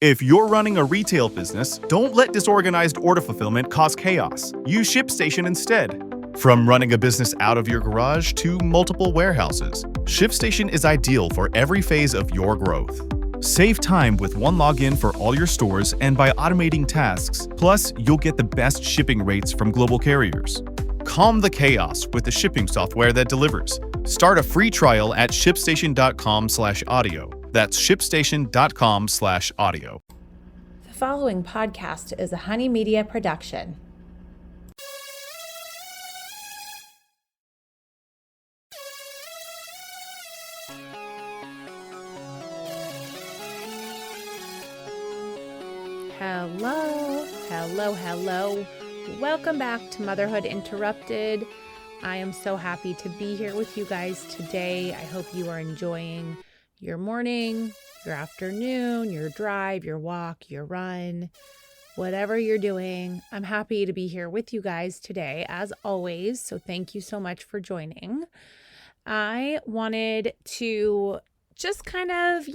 If you're running a retail business, don't let disorganized order fulfillment cause chaos. Use ShipStation instead. From running a business out of your garage to multiple warehouses, ShipStation is ideal for every phase of your growth. Save time with one login for all your stores and by automating tasks. Plus, you'll get the best shipping rates from global carriers. Calm the chaos with the shipping software that delivers. Start a free trial at shipstation.com/audio. That's shipstation.com/audio. The following podcast is a Honey Media production. Hello. Welcome back to Motherhood Interrupted. I am so happy to be here with you guys today. I hope you are enjoying your morning, your afternoon, your drive, your walk, your run, whatever you're doing. I'm happy to be here with you guys today, as always. So thank you so much for joining. I wanted to just kind of,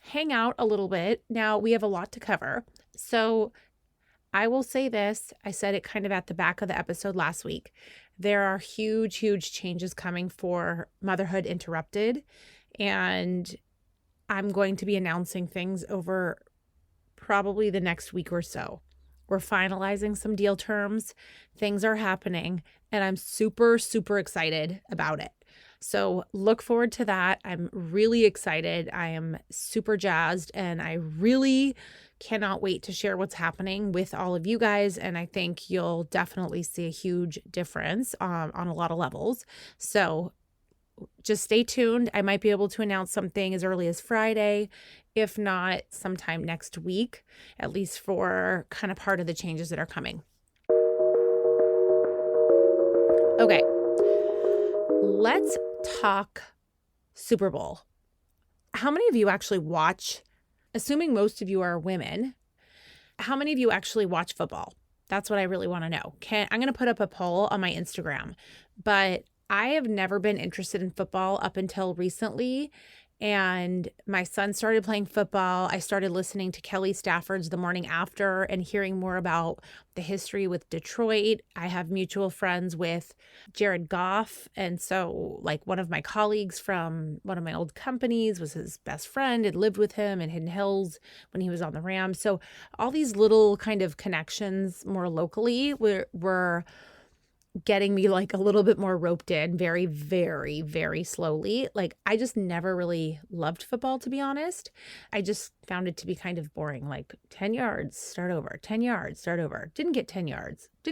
hang out a little bit. Now we have a lot to cover. So I will say this. I said it kind of at the back of the episode last week. There are huge changes coming for Motherhood Interrupted. And I'm going to be announcing things over probably the next week or so. We're finalizing some deal terms. Things are happening, and I'm super excited about it. So look forward to that. I'm really excited. I am super jazzed, and I really cannot wait to share what's happening with all of you guys. And I think you'll definitely see a huge difference on a lot of levels. So just stay tuned. I might be able to announce something as early as Friday, if not sometime next week, at least for kind of part of the changes that are coming. Okay, let's talk Super Bowl. How many of you actually watch, assuming most of you are women, how many of you actually watch football? That's what I really want to know. I'm going to put up a poll on my Instagram, but I have never been interested in football up until recently, and my son started playing football. I started listening to Kelly Stafford's The Morning After and hearing more about the history with Detroit. I have mutual friends with Jared Goff, and so one one of my colleagues from one of my old companies was his best friend and lived with him in Hidden Hills when he was on the Rams. So all these little kind of connections more locally were getting me a little bit more roped in very slowly. I just never really loved football, to be honest. I just found it to be kind of boring. 10 yards, start over, 10 yards, start over. Didn't get 10 yards. I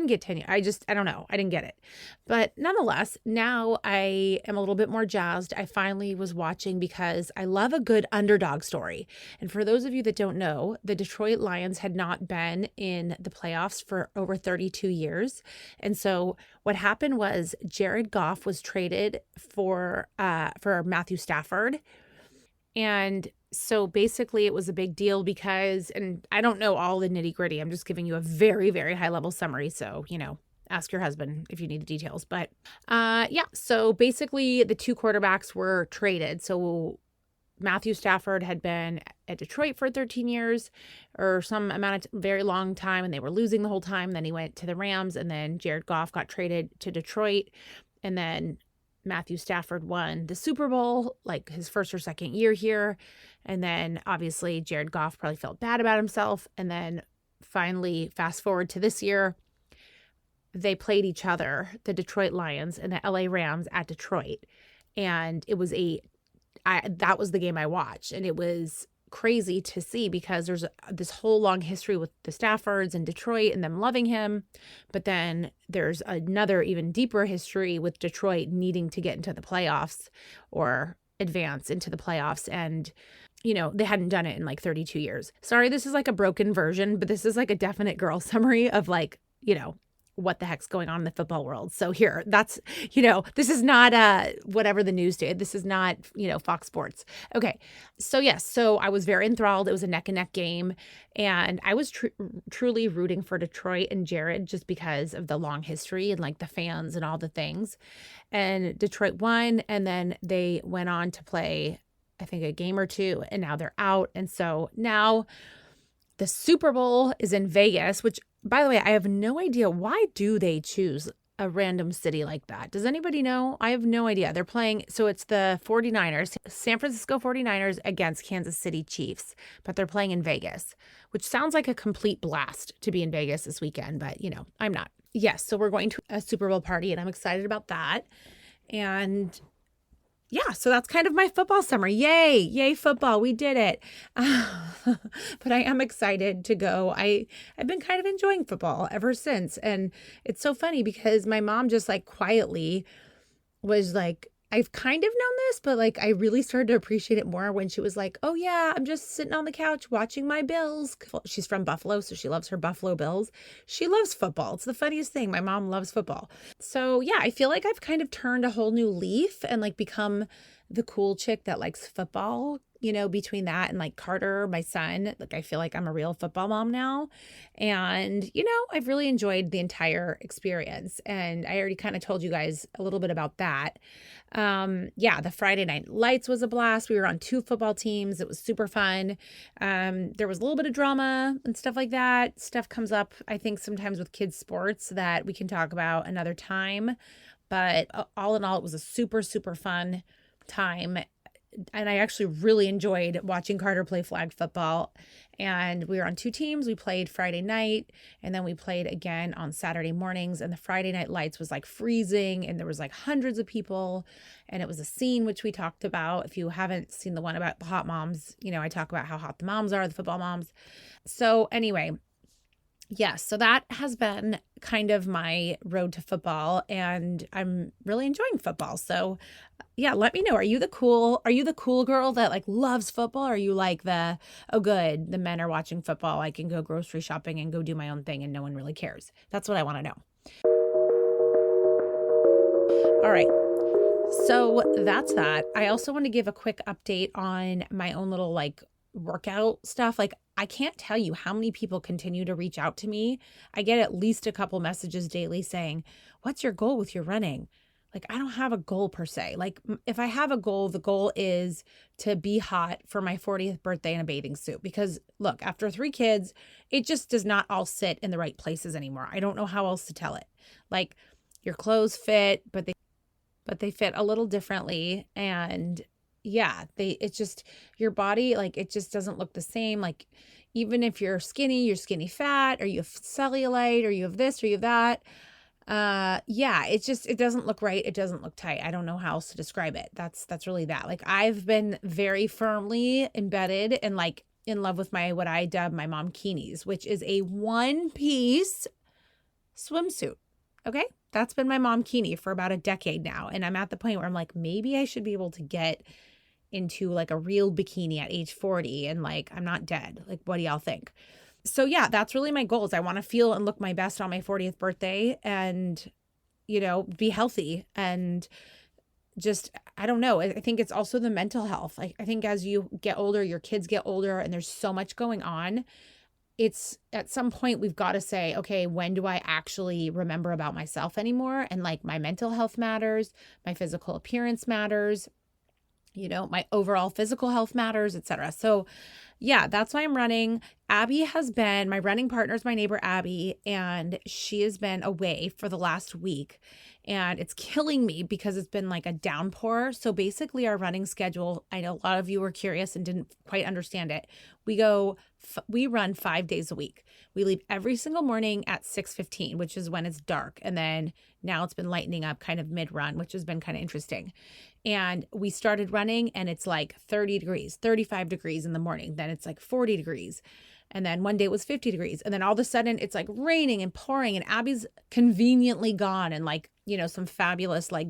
don't know. I didn't get it. But nonetheless, now I am a little bit more jazzed. I finally was watching because I love a good underdog story. And for those of you that don't know, the Detroit Lions had not been in the playoffs for over 32 years. And so what happened was Jared Goff was traded for Matthew Stafford. And so basically it was a big deal because, and I don't know all the nitty gritty. I'm just giving you a very high level summary. So, ask your husband if you need the details. But so basically the two quarterbacks were traded. So Matthew Stafford had been at Detroit for 13 years or some amount of very long time, and they were losing the whole time. Then he went to the Rams, and then Jared Goff got traded to Detroit, and then Matthew Stafford won the Super Bowl, his first or second year here. And then obviously Jared Goff probably felt bad about himself. And then finally, fast forward to this year, they played each other, the Detroit Lions and the LA Rams at Detroit. And it was that was the game I watched. And it was crazy to see because there's this whole long history with the Staffords in Detroit and them loving him. But then there's another even deeper history with Detroit needing to get into the playoffs or advance into the playoffs. And, they hadn't done it in 32 years. Sorry, this is a broken version, but this is a definite girl summary of what the heck's going on in the football world. So here, that's, this is not whatever the news did. This is not, Fox Sports. Okay. So yes, so I was very enthralled. It was a neck and neck game. And I was truly rooting for Detroit and Jared just because of the long history and the fans and all the things. And Detroit won. And then they went on to play I think, a game or two, and now they're out. And so now the Super Bowl is in Vegas, which, by the way, I have no idea. Why do they choose a random city like that? Does anybody know? I have no idea. They're playing, so it's the 49ers, San Francisco 49ers against Kansas City Chiefs, but they're playing in Vegas, which sounds like a complete blast to be in Vegas this weekend, but I'm not. Yes, so we're going to a Super Bowl party and I'm excited about that. And yeah, so that's kind of my football summer. Yay, football. We did it. But I am excited to go. I've been kind of enjoying football ever since. And it's so funny because my mom just like quietly was like, I've kind of known this, but like I really started to appreciate it more when she was like, oh yeah, I'm just sitting on the couch watching my Bills. She's from Buffalo, so she loves her Buffalo Bills. She loves football. It's the funniest thing. My mom loves football. So yeah, I feel like I've kind of turned a whole new leaf and like become the cool chick that likes football, between that and like Carter, my son. Like I feel like I'm a real football mom now. And, I've really enjoyed the entire experience. And I already kind of told you guys a little bit about that. The Friday Night Lights was a blast. We were on 2 football teams. It was super fun. There was a little bit of drama and stuff like that. Stuff comes up, I think, sometimes with kids' sports that we can talk about another time. But all in all, it was a super, super fun time. And I actually really enjoyed watching Carter play flag football. And we were on 2 teams. We played Friday night and then we played again on Saturday mornings. And the Friday Night Lights was like freezing and there was like hundreds of people. And it was a scene which we talked about. If you haven't seen the one about the hot moms, I talk about how hot the moms are, the football moms. So anyway, yes, so that has been kind of my road to football and I'm really enjoying football. So yeah, let me know. Are you the cool girl that like loves football? Or are you like the men are watching football. I can go grocery shopping and go do my own thing and no one really cares. That's what I want to know. All right. So that's that. I also want to give a quick update on my own little like workout stuff. Like I can't tell you how many people continue to reach out to me. I get at least a couple messages daily saying, what's your goal with your running? Like, I don't have a goal per se. Like if I have a goal, the goal is to be hot for my 40th birthday in a bathing suit. Because look, after 3 kids, it just does not all sit in the right places anymore. I don't know how else to tell it. Like your clothes fit, but they fit a little differently. And yeah, it's just your body, like it just doesn't look the same. Like even if you're skinny fat, or you have cellulite, or you have this, or you have that. It doesn't look right. It doesn't look tight. I don't know how else to describe it. That's really that. Like I've been very firmly embedded and like in love with what I dub my momkinis, which is a 1-piece swimsuit. Okay. That's been my momkini for about a decade now. And I'm at the point where I'm like, maybe I should be able to get into like a real bikini at age 40 and like, I'm not dead. Like, what do y'all think? So yeah, that's really my goals. I want to feel and look my best on my 40th birthday and, be healthy and just, I don't know. I think it's also the mental health. I think as you get older, your kids get older and there's so much going on. It's at some point we've got to say, okay, when do I actually remember about myself anymore? And like my mental health matters, my physical appearance matters, my overall physical health matters, etc. So yeah, that's why I'm running. My running partner is my neighbor, Abby, and she has been away for the last week and it's killing me because it's been like a downpour. So basically our running schedule, I know a lot of you were curious and didn't quite understand it. We run 5 days a week. We leave every single morning at 6:15, which is when it's dark. And then now it's been lightening up kind of mid-run, which has been kind of interesting. And we started running and it's like 30 degrees, 35 degrees in the morning. Then it's like 40 degrees. And then one day it was 50 degrees. And then all of a sudden it's like raining and pouring and Abby's conveniently gone and like, some fabulous like,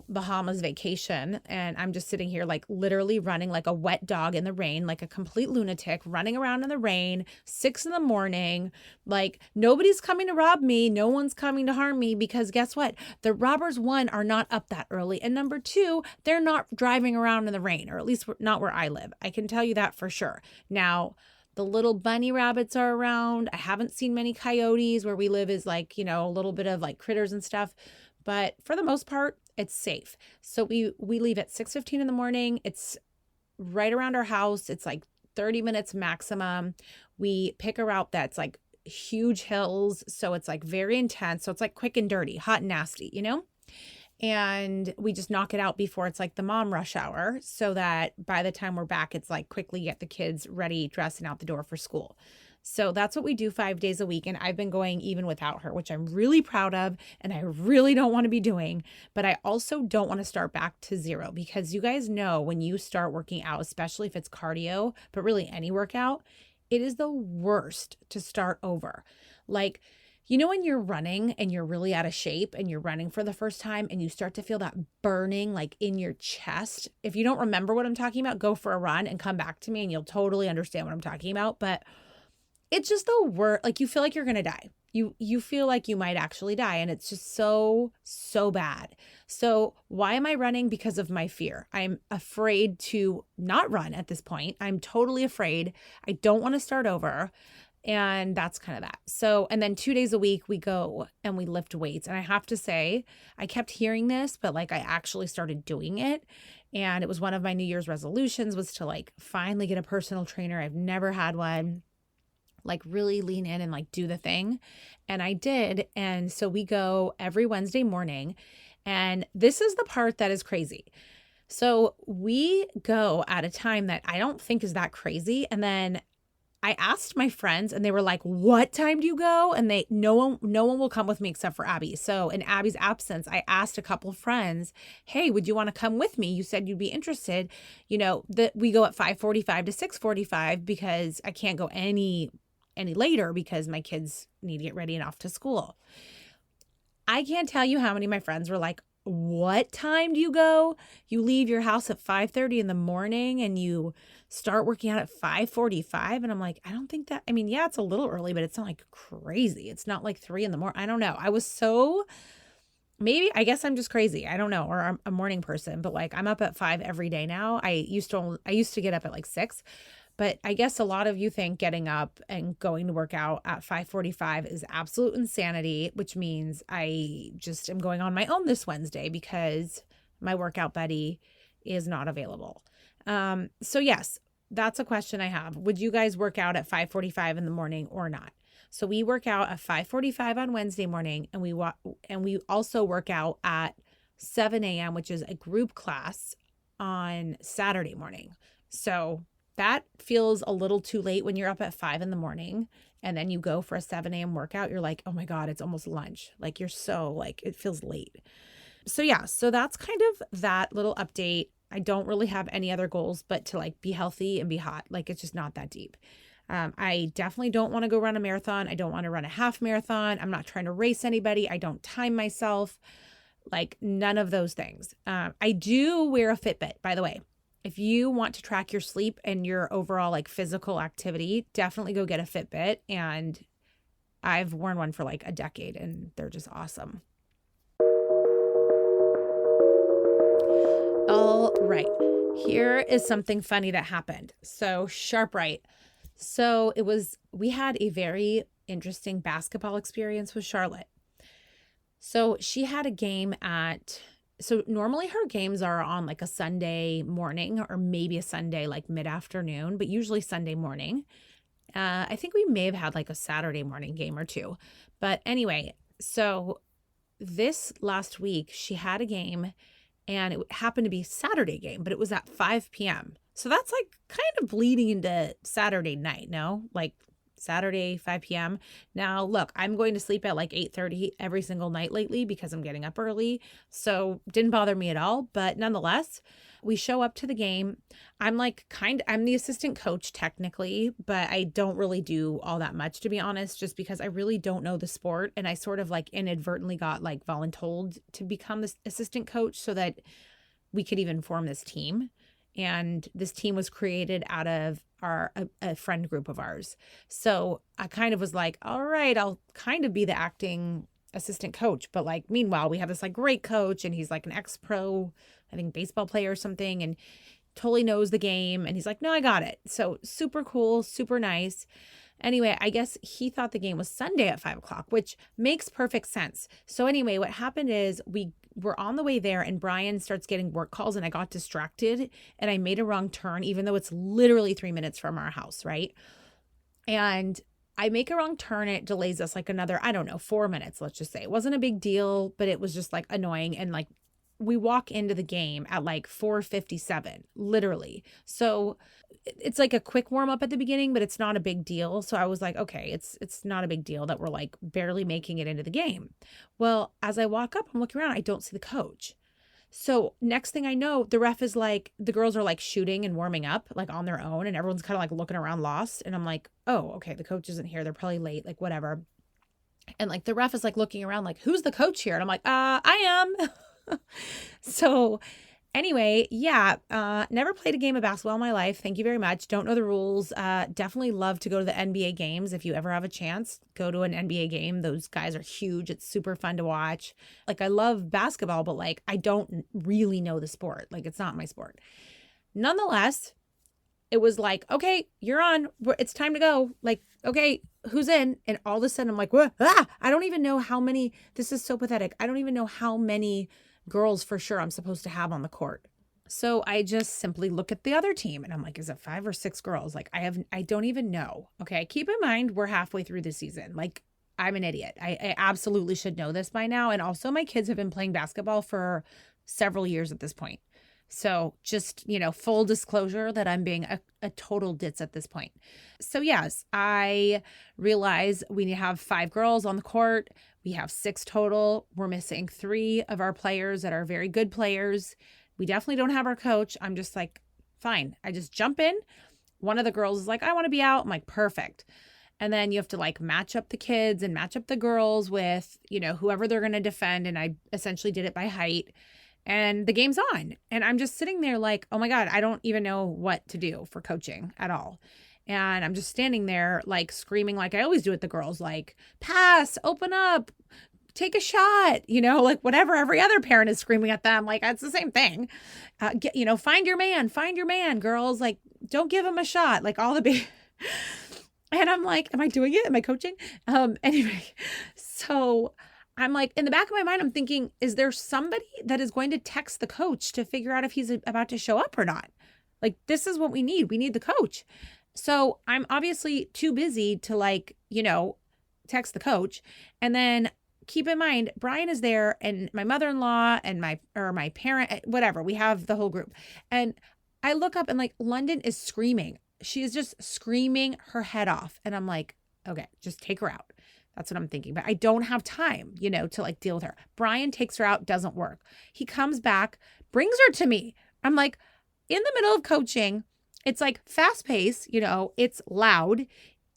Bahamas vacation. And I'm just sitting here like literally running like a wet dog in the rain, like a complete lunatic running around in the rain, 6 a.m. Like nobody's coming to rob me. No one's coming to harm me because guess what? The robbers, 1, are not up that early. And number 2, they're not driving around in the rain, or at least not where I live. I can tell you that for sure. Now, the little bunny rabbits are around. I haven't seen many coyotes. Where we live is like, a little bit of like critters and stuff. But for the most part, it's safe. So we leave at 6:15 in the morning. It's right around our house. It's like 30 minutes maximum. We pick a route that's like huge hills. So it's like very intense. So it's like quick and dirty, hot and nasty, you know? And we just knock it out before it's like the mom rush hour so that by the time we're back, it's like quickly get the kids ready, dressed, and out the door for school. So that's what we do 5 days a week. And I've been going even without her, which I'm really proud of. And I really don't want to be doing. But I also don't want to start back to zero because you guys know when you start working out, especially if it's cardio, but really any workout, it is the worst to start over. Like, you know, when you're running and you're really out of shape and you're running for the first time and you start to feel that burning like in your chest. If you don't remember what I'm talking about, go for a run and come back to me and you'll totally understand what I'm talking about. But it's just the worst. Like you feel like you're going to die. You feel like you might actually die. And it's just so bad. So why am I running? Because of my fear. I'm afraid to not run at this point. I'm totally afraid. I don't want to start over. And that's kind of that. So, and then 2 days a week we go and we lift weights. And I have to say, I kept hearing this, but like I actually started doing it. And it was one of my New Year's resolutions was to like finally get a personal trainer. I've never had one. Like really lean in and like do the thing. And I did. And so we go every Wednesday morning. And this is the part that is crazy. So we go at a time that I don't think is that crazy. And then I asked my friends and they were like, what time do you go? And no one will come with me except for Abby. So in Abby's absence, I asked a couple of friends, hey, would you want to come with me? You said you'd be interested. You know, that we go at 5:45 to 6:45 because I can't go any later because my kids need to get ready and off to school. I can't tell you how many of my friends were like, what time do you go? You leave your house at 5:30 in the morning and you start working out at 5:45. And I'm like, I don't think that, I mean, yeah, it's a little early, but it's not like crazy. It's not like 3 in the morning. I don't know. I was so, maybe, I guess I'm just crazy. I don't know. Or I'm a morning person, but like I'm up at 5 every day now. I used to get up at like 6. But I guess a lot of you think getting up and going to work out at 5:45 is absolute insanity, which means I just am going on my own this Wednesday because my workout buddy is not available. So yes, that's a question I have. Would you guys work out at 5:45 in the morning or not? So we work out at 5:45 on Wednesday morning, and we also work out at 7 a.m., which is a group class on Saturday morning. So that feels a little too late when you're up at 5 in the morning and then you go for a 7 a.m. workout. You're like, oh my God, it's almost lunch. Like you're so like, it feels late. So yeah, so that's kind of that little update. I don't really have any other goals, but to like be healthy and be hot. Like it's just not that deep. I definitely don't want to go run a marathon. I don't want to run a half marathon. I'm not trying to race anybody. I don't time myself. Like none of those things. I do wear a Fitbit, by the way. If you want to track your sleep and your overall like physical activity, definitely go get a Fitbit. And I've worn one for like a decade and they're just awesome. All right. Here is something funny that happened. So sharp right. So we had a very interesting basketball experience with Charlotte. So she had a game so normally her games are on like a Sunday morning or maybe a Sunday like mid-afternoon, but usually Sunday morning. I think we may have had like a Saturday morning game or two. But anyway, so this last week she had a game and it happened to be a Saturday game, but it was at 5 p.m. So that's like kind of bleeding into Saturday night, no? Like Saturday, 5 p.m. Now, look, I'm going to sleep at like 8:30 every single night lately because I'm getting up early. So didn't bother me at all. But nonetheless, we show up to the game. I'm the assistant coach technically, but I don't really do all that much, to be honest, just because I really don't know the sport. And I sort of like inadvertently got like voluntold to become this assistant coach so that we could even form this team. And this team was created out of a friend group of ours. So I kind of was like, all right, I'll kind of be the acting assistant coach. But like, meanwhile, we have this like great coach and he's like an ex-pro, I think baseball player or something, and totally knows the game. And he's like, no, I got it. So super cool, super nice. Anyway, I guess he thought the game was Sunday at 5 o'clock, which makes perfect sense. So anyway, what happened is we we're on the way there and Brian starts getting work calls and I got distracted and I made a wrong turn, even though it's literally 3 minutes from our house, right? And I make a wrong turn and it delays us like another, I don't know, 4 minutes, let's just say. It wasn't a big deal, but it was just like annoying. And like we walk into the game at like 4:57, literally. So it's like a quick warm up at the beginning, but it's not a big deal. So I was like, okay, it's not a big deal that we're like barely making it into the game. Well, as I walk up, I'm looking around, I don't see the coach. So next thing I know, the ref is like, the girls are like shooting and warming up like on their own and everyone's kind of like looking around lost. And I'm like, oh, okay, the coach isn't here. They're probably late, like whatever. And like the ref is like looking around like, who's the coach here? And I'm like, I am. So anyway, yeah, never played a game of basketball in my life. Thank you very much. Don't know the rules. Definitely love to go to the NBA games. If you ever have a chance, go to an NBA game. Those guys are huge. It's super fun to watch. Like I love basketball, but like I don't really know the sport. Like it's not my sport. Nonetheless, it was like, okay, you're on. It's time to go. Like, okay, who's in? And all of a sudden I'm like, what? I don't even know how many. This is so pathetic. I don't even know how many girls for sure I'm supposed to have on the court. So I just simply look at the other team and I'm like, is it 5 or 6 girls? Like I don't even know. Okay. Keep in mind, we're halfway through the season. Like I'm an idiot. I absolutely should know this by now. And also my kids have been playing basketball for several years at this point. So just, full disclosure that I'm being a total ditz at this point. So yes, I realize we have 5 girls on the court. We have 6 total. We're missing 3 of our players that are very good players. We definitely don't have our coach. I'm just like, fine. I just jump in. One of the girls is like, I want to be out. I'm like, perfect. And then you have to like match up the kids and match up the girls with, whoever they're going to defend. And I essentially did it by height. And the game's on. And I'm just sitting there like, oh my God, I don't even know what to do for coaching at all. And I'm just standing there like screaming like I always do at the girls, like pass, open up, take a shot, like whatever every other parent is screaming at them. Like it's the same thing. Find your man, girls, like don't give him a shot. Like all the big. And I'm like, am I doing it? Am I coaching? Anyway, so I'm like, in the back of my mind, I'm thinking, is there somebody that is going to text the coach to figure out if he's about to show up or not? Like, this is what we need. We need the coach. So I'm obviously too busy to text the coach. And then keep in mind, Brian is there and my mother-in-law and my parent, whatever, we have the whole group. And I look up and like London is screaming. She is just screaming her head off. And I'm like, okay, just take her out. That's what I'm thinking. But I don't have time, to like deal with her. Brian takes her out, doesn't work. He comes back, brings her to me. I'm like, in the middle of coaching, it's like fast pace, it's loud.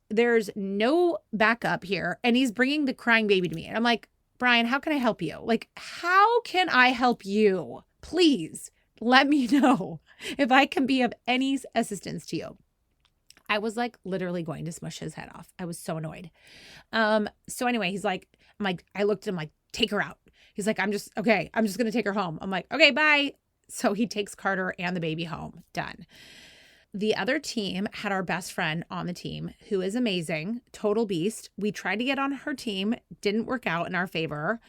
There's no backup here. And he's bringing the crying baby to me. And I'm like, Brian, how can I help you? Like, how can I help you? Please let me know if I can be of any assistance to you. I was like literally going to smush his head off. I was so annoyed. So anyway, I looked at him like, take her out. He's like, I'm just going to take her home. I'm like, okay, bye. So he takes Carter and the baby home. Done. The other team had our best friend on the team who is amazing, total beast. We tried to get on her team, didn't work out in our favor.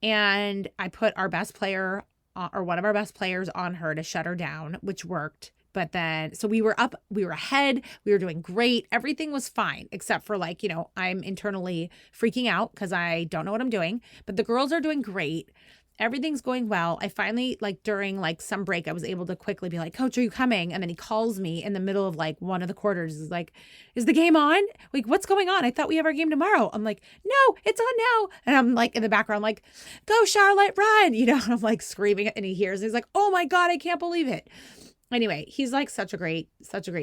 And I put our best player or one of our best players on her to shut her down, which worked. But then, so we were up, we were ahead, we were doing great. Everything was fine, except for like, I'm internally freaking out because I don't know what I'm doing, but the girls are doing great. Everything's going well. I finally, like during like some break, I was able to quickly be like, Coach, are you coming? And then he calls me in the middle of like one of the quarters. He's like, is the game on? Like, what's going on? I thought we have our game tomorrow. I'm like, no, it's on now. And I'm like in the background, like, go Charlotte, run, and I'm like screaming and he hears, and he's like, oh my God, I can't believe it. Anyway, he's like such a great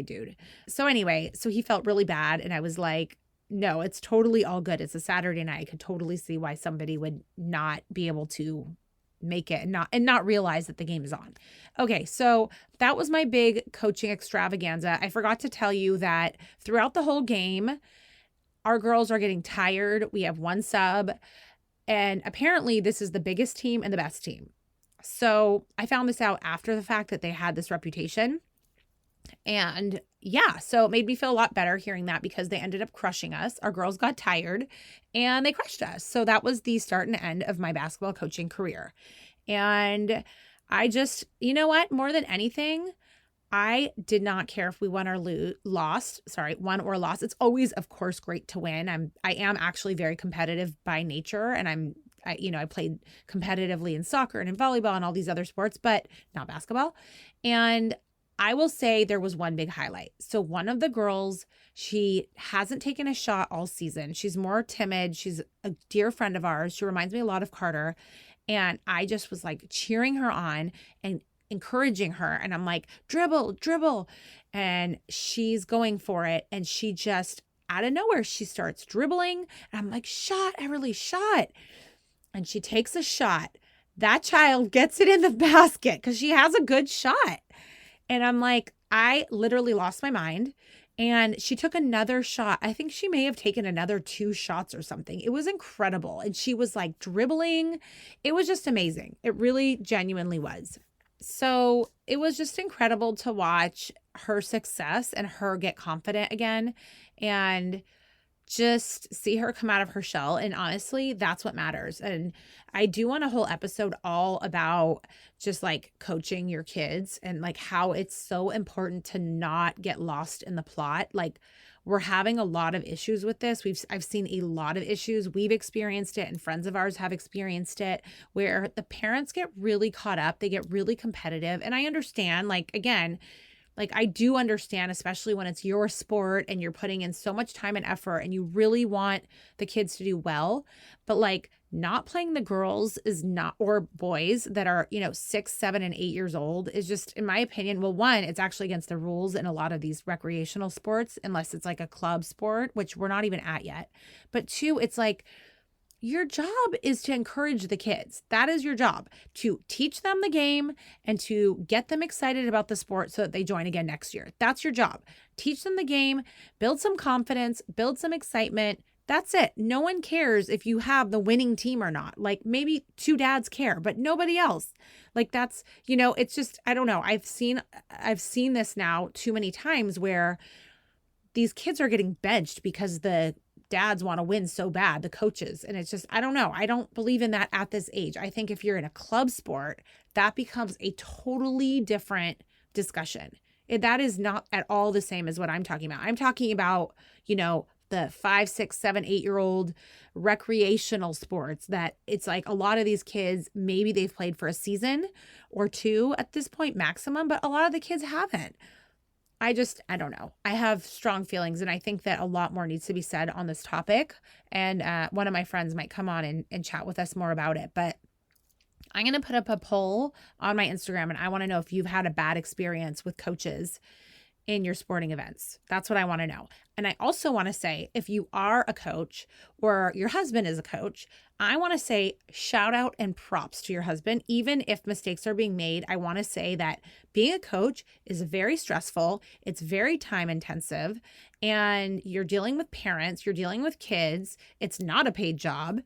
dude. So anyway, so he felt really bad. And I was like, no, it's totally all good. It's a Saturday night. I could totally see why somebody would not be able to make it and not realize that the game is on. Okay, so that was my big coaching extravaganza. I forgot to tell you that throughout the whole game, our girls are getting tired. We have one sub, and apparently this is the biggest team and the best team. So I found this out after the fact that they had this reputation. And yeah, so it made me feel a lot better hearing that because they ended up crushing us. Our girls got tired and they crushed us. So that was the start and end of my basketball coaching career. And I just, you know what, more than anything, I did not care if we won or lost. Won or lost. It's always, of course, great to win. I am actually very competitive by nature, and I played competitively in soccer and in volleyball and all these other sports, but not basketball. And I will say there was one big highlight. So one of the girls, she hasn't taken a shot all season. She's more timid. She's a dear friend of ours. She reminds me a lot of Carter. And I just was like cheering her on and encouraging her. And I'm like, dribble, dribble. And she's going for it. And she just, out of nowhere, she starts dribbling. And I'm like, shot, Everly, shot. And she takes a shot. That child gets it in the basket because she has a good shot. And I'm like, I literally lost my mind. And she took another shot. I think she may have taken another 2 shots or something. It was incredible. And she was like dribbling. It was just amazing. It really genuinely was. So it was just incredible to watch her success and her get confident again and just see her come out of her shell. And honestly, that's what matters. And I do want a whole episode all about just like coaching your kids and like how it's so important to not get lost in the plot. Like we're having a lot of issues with this. I've seen a lot of issues. We've experienced it and friends of ours have experienced it where the parents get really caught up. They get really competitive. And I understand, like, again, like I do understand, especially when it's your sport and you're putting in so much time and effort and you really want the kids to do well. But like not playing the girls is not, or boys that are, 6, 7, and 8 years old is just, in my opinion, well, one, it's actually against the rules in a lot of these recreational sports, unless it's like a club sport, which we're not even at yet. But 2, it's like, your job is to encourage the kids. That is your job, to teach them the game and to get them excited about the sport so that they join again next year. That's your job. Teach them the game, build some confidence, build some excitement. That's it. No one cares if you have the winning team or not. Like maybe 2 dads care, but nobody else. Like that's, it's just, I don't know. I've seen this now too many times where these kids are getting benched because the dads want to win so bad, the coaches. And it's just, I don't know. I don't believe in that at this age. I think if you're in a club sport, that becomes a totally different discussion. That is not at all the same as what I'm talking about. I'm talking about, the 5, 6, 7, 8-year-old recreational sports that it's like a lot of these kids, maybe they've played for a season or 2 at this point maximum, but a lot of the kids haven't. I don't know. I have strong feelings, and I think that a lot more needs to be said on this topic. And one of my friends might come on and chat with us more about it. But I'm going to put up a poll on my Instagram, and I want to know if you've had a bad experience with coaches in your sporting events. That's what I want to know. And I also want to say, if you are a coach or your husband is a coach, I want to say shout out and props to your husband. Even if mistakes are being made, I want to say that being a coach is very stressful. It's very time intensive, and you're dealing with parents, you're dealing with kids. It's not a paid job,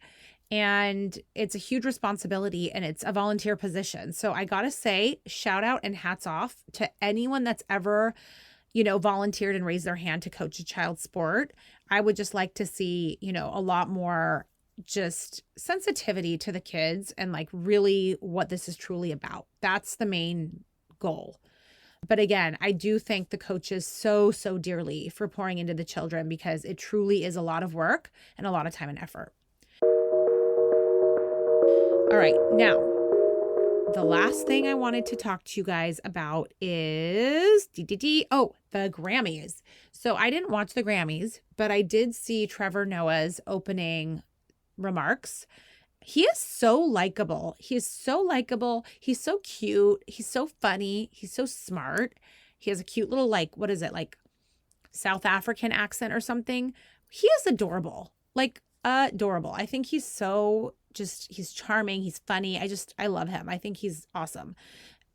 and it's a huge responsibility, and it's a volunteer position. So I got to say shout out and hats off to anyone that's ever volunteered and raised their hand to coach a child's sport. I would just like to see, a lot more just sensitivity to the kids and like really what this is truly about. That's the main goal. But again, I do thank the coaches so, so dearly for pouring into the children because it truly is a lot of work and a lot of time and effort. All right, now, the last thing I wanted to talk to you guys about is the Grammys. So I didn't watch the Grammys, but I did see Trevor Noah's opening remarks. He is so likable. He's so cute. He's so funny. He's so smart. He has a cute little, South African accent or something. He is adorable. Adorable. I think he's so he's charming. He's funny. I love him. I think he's awesome.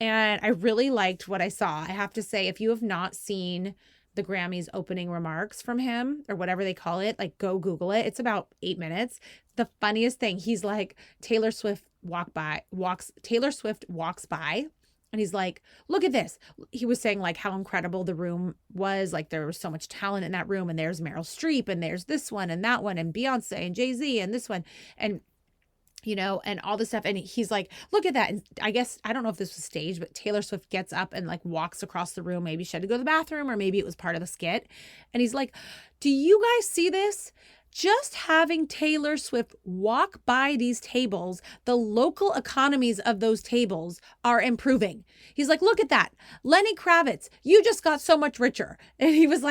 And I really liked what I saw. I have to say, if you have not seen the Grammys opening remarks from him or whatever they call it, go Google it. It's about 8 minutes. The funniest thing, he's like, Taylor Swift walks by and he's like, look at this. He was saying how incredible the room was. There was so much talent in that room, and there's Meryl Streep, and there's this one and that one, and Beyonce and Jay-Z and this one. And and all this stuff. And he's like, look at that. And I guess, I don't know if this was staged, but Taylor Swift gets up and like walks across the room. Maybe she had to go to the bathroom, or maybe it was part of the skit. And he's like, do you guys see this? Just having Taylor Swift walk by these tables, the local economies of those tables are improving. He's like, look at that. Lenny Kravitz, you just got so much richer. And he was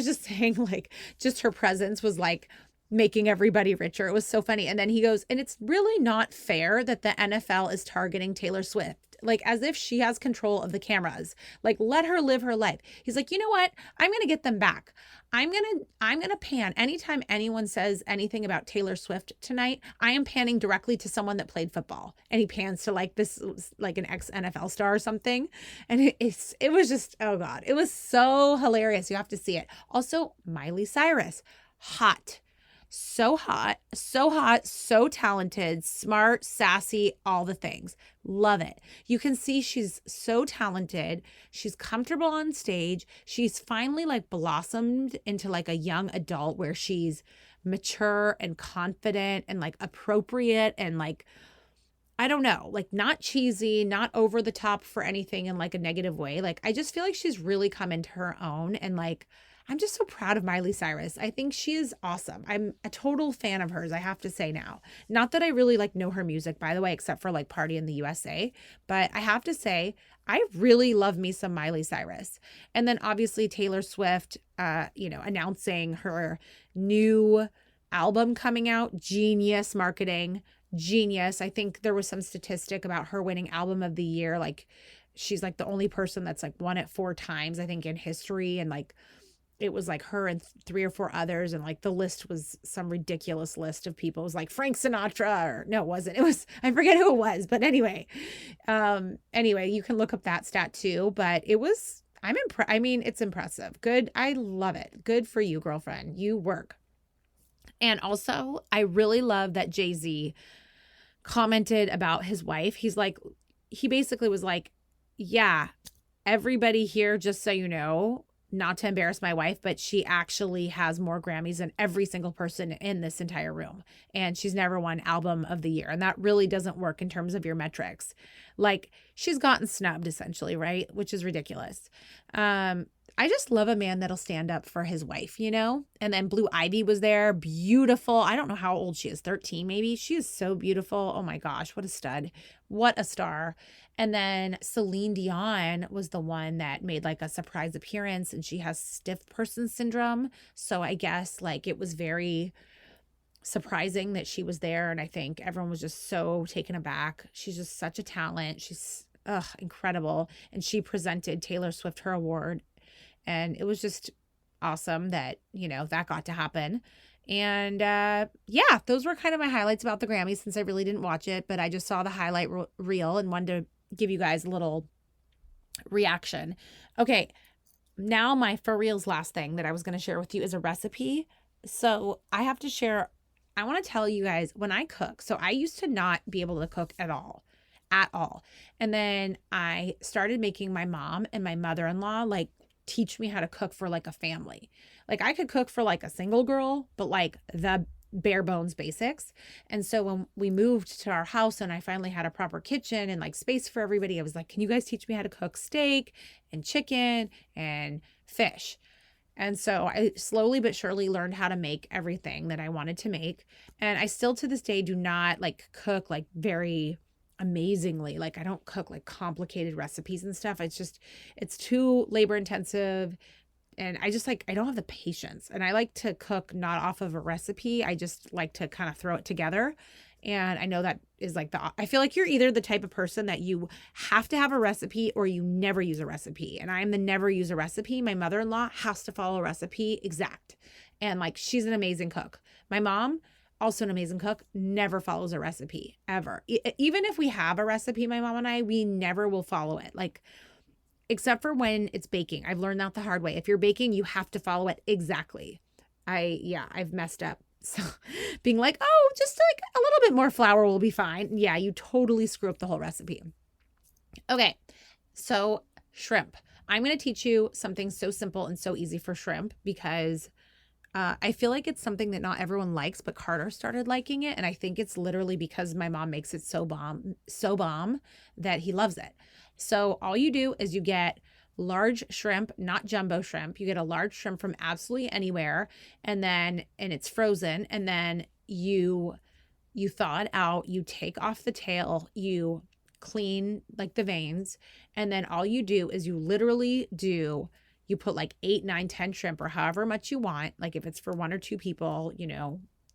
just saying like, just her presence was like, making everybody richer. It was so funny. And then he goes, and it's really not fair that the NFL is targeting Taylor Swift, like as if she has control of the cameras. Like, let her live her life. He's like, you know what? I'm going to get them back. I'm going to pan. Anytime anyone says anything about Taylor Swift tonight, I am panning directly to someone that played football. And he pans to like this, like an ex NFL star or something. And it was just, oh God, it was so hilarious. You have to see it. Also, Miley Cyrus, hot. So hot, so talented, smart, sassy, all the things. Love it. You can see she's so talented. She's comfortable on stage. She's finally like blossomed into like a young adult where she's mature and confident and like appropriate and like, I don't know, like not cheesy, not over the top for anything in like a negative way. Like, I just feel like she's really come into her own, and like, I'm just so proud of Miley Cyrus. I think she is awesome. I'm a total fan of hers, I have to say now. Not that I really like know her music, by the way, except for like Party in the USA. But I have to say, I really love me some Miley Cyrus. And then obviously Taylor Swift, announcing her new album coming out. Genius marketing. Genius. I think there was some statistic about her winning album of the year. Like, she's like the only person that's like won it 4 times, I think, in history. And like, it was like her and 3 or 4 others. And like the list was some ridiculous list of people. It was like Frank Sinatra, or no, it wasn't. It was, I forget who it was, but anyway, you can look up that stat too, but it was, it's impressive. Good. I love it. Good for you, girlfriend. You work. And also I really love that Jay-Z commented about his wife. He basically was like, yeah, everybody here, just so you know, not to embarrass my wife, but she actually has more Grammys than every single person in this entire room. And she's never won album of the year. And that really doesn't work in terms of your metrics. Like, she's gotten snubbed essentially, right? Which is ridiculous. I just love a man that'll stand up for his wife, And then Blue Ivy was there. Beautiful. I don't know how old she is. 13 maybe. She is so beautiful. Oh my gosh. What a stud. What a star. And then Celine Dion was the one that made like a surprise appearance, and she has stiff person syndrome. So I guess like it was very surprising that she was there. And I think everyone was just so taken aback. She's just such a talent. She's incredible. And she presented Taylor Swift her award. And it was just awesome that, that got to happen. And those were kind of my highlights about the Grammys, since I really didn't watch it, but I just saw the highlight reel and wanted to give you guys a little reaction. Okay, now my for reals last thing that I was going to share with you is a recipe. So I have to share, I want to tell you guys, when I cook, so I used to not be able to cook at all. And then I started making my mom and my mother-in-law like teach me how to cook for like a family. Like, I could cook for like a single girl, but like the bare bones basics. And so when we moved to our house and I finally had a proper kitchen and like space for everybody, I was like, can you guys teach me how to cook steak and chicken and fish? And so I slowly but surely learned how to make everything that I wanted to make. And I still to this day do not like cook like very amazingly. Like, I don't cook like complicated recipes and stuff. It's too labor intensive. And I just I don't have the patience. And I like to cook not off of a recipe. I just like to kind of throw it together. And I know that is like I feel like you're either the type of person that you have to have a recipe or you never use a recipe. And I'm the never use a recipe. My mother-in-law has to follow a recipe exact. And like, she's an amazing cook. My mom, also an amazing cook, never follows a recipe ever. Even if we have a recipe, my mom and I, we never will follow it. Like, except for when it's baking. I've learned that the hard way. If you're baking, you have to follow it exactly. I've messed up. So being like, oh, just like a little bit more flour will be fine. Yeah, you totally screw up the whole recipe. Okay, so shrimp. I'm going to teach you something so simple and so easy for shrimp, because I feel like it's something that not everyone likes, but Carter started liking it. And I think it's literally because my mom makes it so bomb that he loves it. So all you do is you get large shrimp, not jumbo shrimp. You get a large shrimp from absolutely anywhere, and it's frozen. And then you thaw it out, you take off the tail, you clean like the veins. And then all you do is you put like 8, 9, 10 shrimp or however much you want. Like if it's for 1 or 2 people,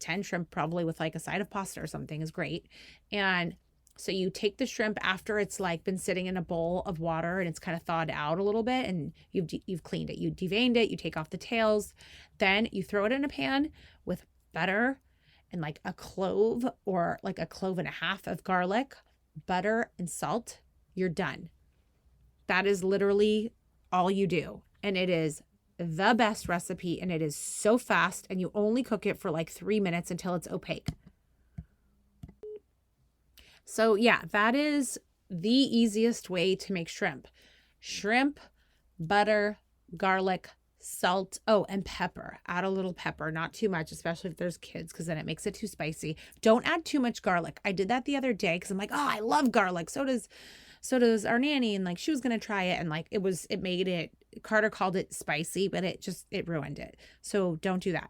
10 shrimp probably with like a side of pasta or something is great. And so you take the shrimp after it's like been sitting in a bowl of water and it's kind of thawed out a little bit, and you've cleaned it. You deveined it, you take off the tails, then you throw it in a pan with butter and like a clove or like a clove and a half of garlic, butter and salt. You're done. That is literally all you do. And it is the best recipe, and it is so fast, and you only cook it for like 3 minutes until it's opaque. So yeah, that is the easiest way to make shrimp. Shrimp, butter, garlic, salt, and pepper. Add a little pepper, not too much, especially if there's kids, because then it makes it too spicy. Don't add too much garlic. I did that the other day because I'm like, oh, I love garlic. So does our nanny, and like she was gonna try it, and like it made it, Carter called it spicy, but it ruined it. So don't do that.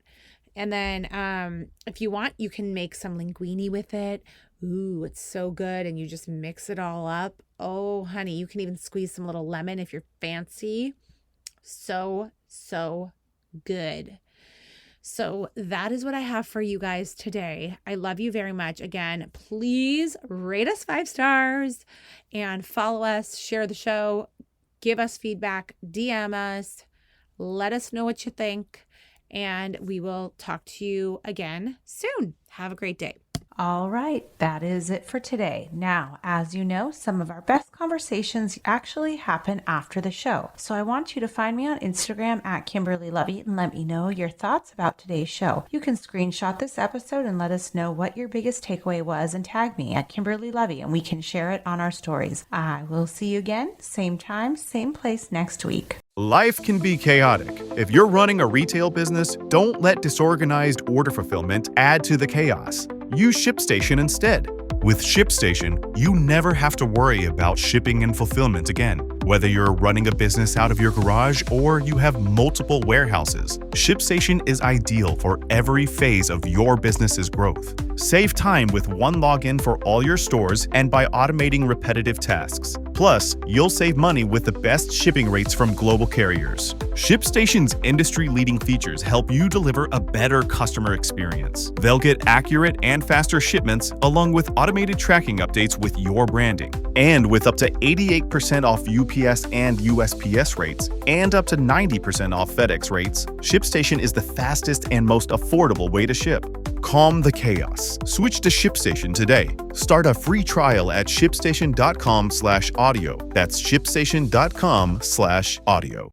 And then if you want, you can make some linguine with it. Ooh, it's so good. And you just mix it all up. Oh, honey, you can even squeeze some little lemon if you're fancy. So good. So that is what I have for you guys today. I love you very much. Again, please rate us 5 stars and follow us, share the show, give us feedback, DM us, let us know what you think, and we will talk to you again soon. Have a great day. All right, that is it for today. Now, as you know, some of our best conversations actually happen after the show. So I want you to find me on Instagram at Kimberly Lovey and let me know your thoughts about today's show. You can screenshot this episode and let us know what your biggest takeaway was and tag me at Kimberly Lovey, and we can share it on our stories. I will see you again, same time, same place next week. Life can be chaotic. If you're running a retail business, don't let disorganized order fulfillment add to the chaos. Use ShipStation instead. With ShipStation, you never have to worry about shipping and fulfillment again. Whether you're running a business out of your garage or you have multiple warehouses, ShipStation is ideal for every phase of your business's growth. Save time with one login for all your stores and by automating repetitive tasks. Plus, you'll save money with the best shipping rates from global carriers. ShipStation's industry-leading features help you deliver a better customer experience. They'll get accurate and faster shipments along with automated tracking updates with your branding. And with up to 88% off UPS and USPS rates and up to 90% off FedEx rates, ShipStation is the fastest and most affordable way to ship. Calm the chaos. Switch to ShipStation today. Start a free trial at shipstation.com/audio. That's shipstation.com/audio.